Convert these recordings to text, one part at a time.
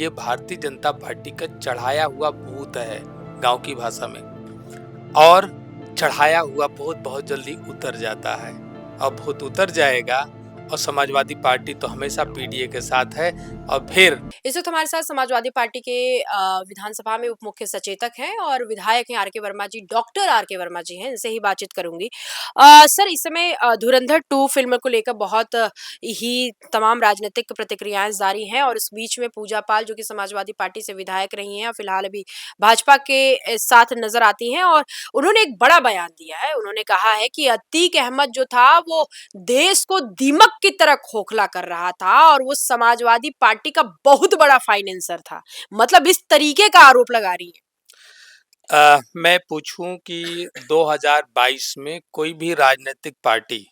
ये भारतीय जनता पार्टी का चढ़ाया हुआ भूत है गांव की भाषा में। और चढ़ाया हुआ भूत बहुत जल्दी उतर जाता है। अब भूत उतर जाएगा और समाजवादी पार्टी तो हमेशा पीडीए के साथ है। और फिर इस वक्त हमारे साथ समाजवादी पार्टी के विधानसभा में उप मुख्य सचेतक हैं और विधायक हैं आर के वर्मा जी, डॉक्टर आर के वर्मा जी हैं, इनसे ही बातचीत करूंगी। सर, इस समय धुरंधर 2 फिल्म को लेकर बहुत ही तमाम राजनीतिक प्रतिक्रियाएं जारी हैं और इस बीच में पूजा पाल जो कि समाजवादी पार्टी से विधायक रही हैं और फिलहाल अभी भाजपा के साथ नजर आती हैं और उन्होंने एक बड़ा बयान दिया है। उन्होंने कहा है कि अतीक अहमद जो था वो देश को दीमक की तरह खोखला कर रहा था और वो समाजवादी पार्टी का बहुत बड़ा फाइनेंसर था। मतलब इस तरीके का आरोप लगा रही है। मैं पूछूं कि 2022 में कोई भी राजनीतिक पार्टी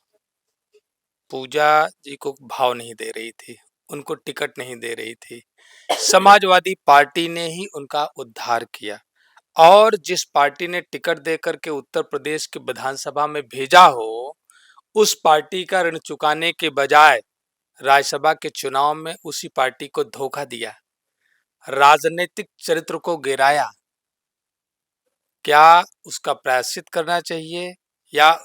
पूजा जी को भाव नहीं दे रही थी, उनको टिकट नहीं दे रही थी। समाजवादी पार्टी ने ही उनका उद्धार किया। और जिस पार्टी ने टिकट देकर के उत्तर प्रदेश के विधानसभा में भेजा हो, उस पार्टी का ऋण चुकाने के बजाय राज्यसभा के चुनाव में उसी पार्टी को धोखा दिया, राजनीतिक चरित्र को गिराया। क्या उसका प्रायश्चित करना चाहिए, या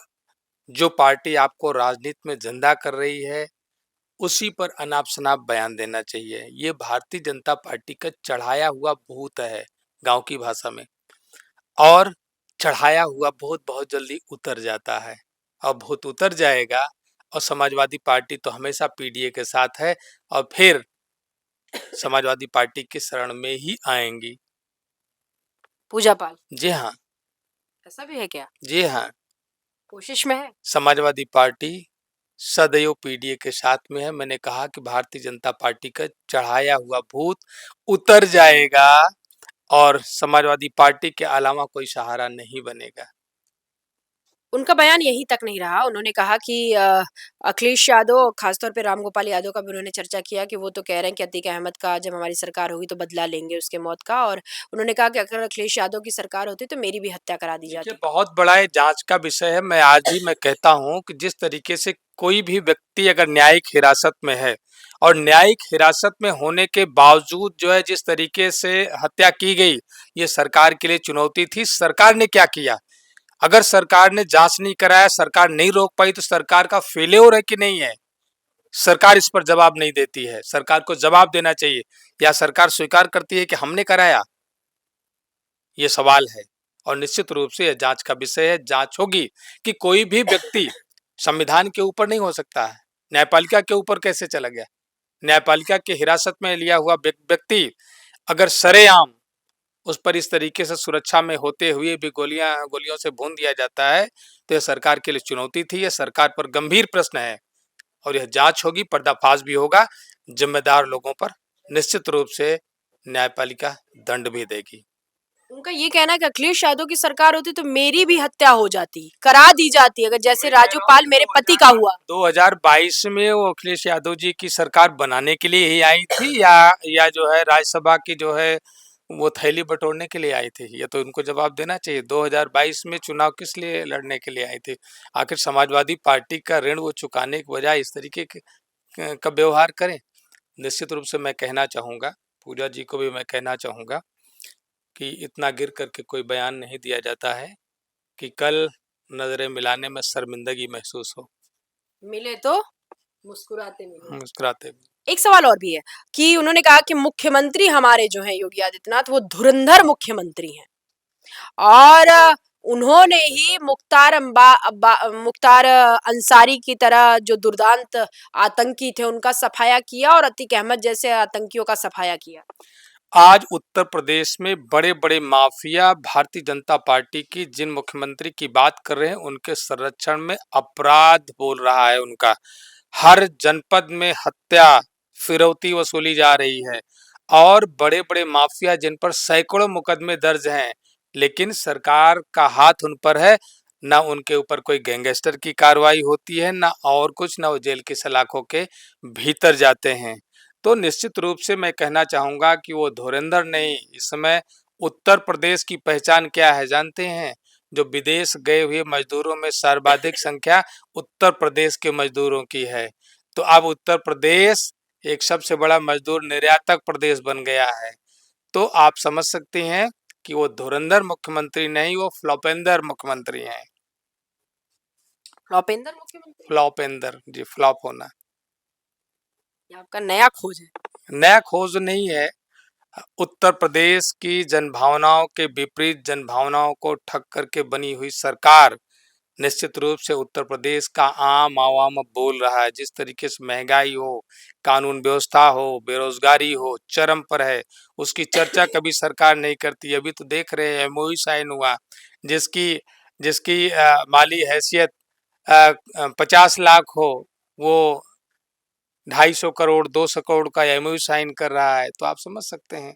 जो पार्टी आपको राजनीति में जिंदा कर रही है उसी पर अनाप शनाप बयान देना चाहिए? ये भारतीय जनता पार्टी का चढ़ाया हुआ भूत है गांव की भाषा में। और चढ़ाया हुआ भूत बहुत जल्दी उतर जाता है। और भूत उतर जाएगा और समाजवादी पार्टी तो हमेशा पीडीए के साथ है। और फिर समाजवादी पार्टी की शरण में ही आएंगी। पूजा पाल, जी हाँ। ऐसा भी है क्या? जी हाँ। कोशिश में है। समाजवादी पार्टी सदैव पीडीए के साथ में है। मैंने कहा कि भारतीय जनता पार्टी का चढ़ाया हुआ भूत उतर जाएगा और समाजवादी पार्टी के अलावा कोई सहारा नहीं बनेगा। उनका बयान यहीं तक नहीं रहा। उन्होंने कहा कि अखिलेश यादव, खासतौर पे रामगोपाल यादव का भी उन्होंने चर्चा किया कि वो तो कह रहे हैं कि अतीक अहमद का जब हमारी सरकार होगी तो बदला लेंगे उसके मौत का। और उन्होंने कहा कि अगर अखिलेश यादव की सरकार होती तो मेरी भी हत्या करा दी देखिए, जाती। बहुत बड़ा ये जांच का विषय है। मैं आज भी मैं कहता हूं कि जिस तरीके से कोई भी व्यक्ति अगर न्यायिक हिरासत में है और न्यायिक हिरासत में होने के बावजूद जो है जिस तरीके से हत्या की गई, ये सरकार के लिए चुनौती थी। सरकार ने क्या किया? अगर सरकार ने जांच नहीं कराया, सरकार नहीं रोक पाई, तो सरकार का फेल्योर है कि नहीं है? सरकार इस पर जवाब नहीं देती है। सरकार को जवाब देना चाहिए। या सरकार स्वीकार करती है कि हमने कराया? ये सवाल है। और निश्चित रूप से यह जांच का विषय है। जांच होगी कि कोई भी व्यक्ति संविधान के ऊपर नहीं हो सकता है। न्यायपालिका के ऊपर कैसे चला गया? न्यायपालिका के हिरासत में लिया हुआ व्यक्ति अगर सरेआम उस पर इस तरीके से सुरक्षा में होते हुए भी गोलियों से भून दिया जाता है, तो यह सरकार के लिए चुनौती थी। यह सरकार पर गंभीर प्रश्न है। और यह जांच होगी, पर्दाफाश भी होगा। जिम्मेदार लोगों पर निश्चित रूप से न्यायपालिका दंड भी देगी। उनका ये कहना है कि अखिलेश यादव की सरकार होती तो मेरी भी हत्या हो जाती, करा दी जाती, अगर जैसे राजू पाल मेरे पति का हुआ। 2022 में वो अखिलेश यादव जी की सरकार बनाने के लिए ही आई थी, या जो है राज्यसभा की जो है वो थैली बटोरने के लिए आई थी? ये तो उनको जवाब देना चाहिए। 2022 में चुनाव किस लिए लड़ने के लिए आई थी? आखिर समाजवादी पार्टी का ऋण वो चुकाने के बजाय इस तरीके का व्यवहार करें। निश्चित रूप से मैं कहना चाहूँगा, पूजा जी को भी मैं कहना चाहूँगा कि इतना गिर करके कोई बयान नहीं दिया जाता है कि कल नजरें मिलाने में शर्मिंदगी महसूस हो। मिले तो मुस्कुराते मिले। मुस्कुराते भी। एक सवाल और भी है कि उन्होंने कहा कि मुख्यमंत्री हमारे जो हैं योगी आदित्यनाथ वो धुरंधर मुख्यमंत्री हैं और उन्होंने ही मुख्तार अंसारी की तरह जो दुर्दांत आतंकी थे उनका सफाया किया और अतीक अहमद जैसे आतंकियों का सफाया किया। आज उत्तर प्रदेश में बड़े बड़े माफिया भारतीय जनता पार्टी की जिन मुख्यमंत्री की बात कर रहे हैं उनके संरक्षण में अपराध बोल रहा है। उनका हर जनपद में हत्या, फिरौती वसूली जा रही है। और बड़े बड़े माफिया जिन पर सैकड़ों मुकदमे दर्ज हैं, लेकिन सरकार का हाथ उन पर है। ना उनके ऊपर कोई गैंगस्टर की कार्रवाई होती है, ना और कुछ, ना वो जेल की सलाखों के भीतर जाते हैं। तो निश्चित रूप से मैं कहना चाहूँगा कि वो धुरंधर नहीं। इस समय उत्तर प्रदेश की पहचान क्या है जानते हैं? जो विदेश गए हुए मजदूरों में सर्वाधिक संख्या उत्तर प्रदेश के मजदूरों की है। तो अब उत्तर प्रदेश एक सबसे बड़ा मजदूर निर्यातक प्रदेश बन गया है। तो आप समझ सकते हैं कि वो धुरंधर मुख्यमंत्री नहीं, वो फ्लॉपेंदर मुख्यमंत्री हैं। फ्लॉपेंदर मुख्यमंत्री? फ्लॉपेंदर जी, फ्लॉप होना। ये आपका नया खोज है। नया खोज नहीं है। उत्तर प्रदेश की जनभावनाओं के विपरीत जनभावनाओं को ठग करके बनी हुई सरकार निश्चित रूप से उत्तर प्रदेश का आम आवाम अब बोल रहा है। जिस तरीके से महंगाई हो, कानून व्यवस्था हो, बेरोजगारी हो, चरम पर है, उसकी चर्चा कभी सरकार नहीं करती। अभी तो देख रहे हैं एमओयू साइन हुआ, जिसकी जिसकी माली हैसियत 50 लाख हो, वो 250 करोड़ 200 करोड़ का एमओयू साइन कर रहा है। तो आप समझ सकते हैं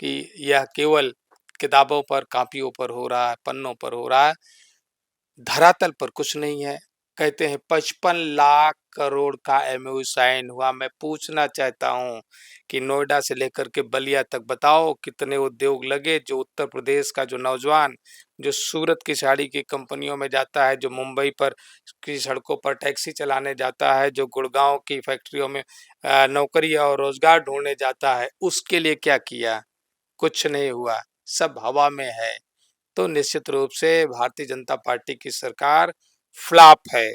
कि यह केवल किताबों पर, कापियों पर हो रहा है, पन्नों पर हो रहा है, धरातल पर कुछ नहीं है। कहते हैं 55 लाख करोड़ का एमओयू साइन हुआ। मैं पूछना चाहता हूं कि नोएडा से लेकर के बलिया तक बताओ कितने उद्योग लगे, जो उत्तर प्रदेश का जो नौजवान जो सूरत की साड़ी की कंपनियों में जाता है, जो मुंबई पर की सड़कों पर टैक्सी चलाने जाता है, जो गुड़गांव की फैक्ट्रियों में नौकरी और रोजगार ढूंढने जाता है, उसके लिए क्या किया? कुछ नहीं हुआ, सब हवा में है। तो निश्चित रूप से भारतीय जनता पार्टी की सरकार फ्लॉप है।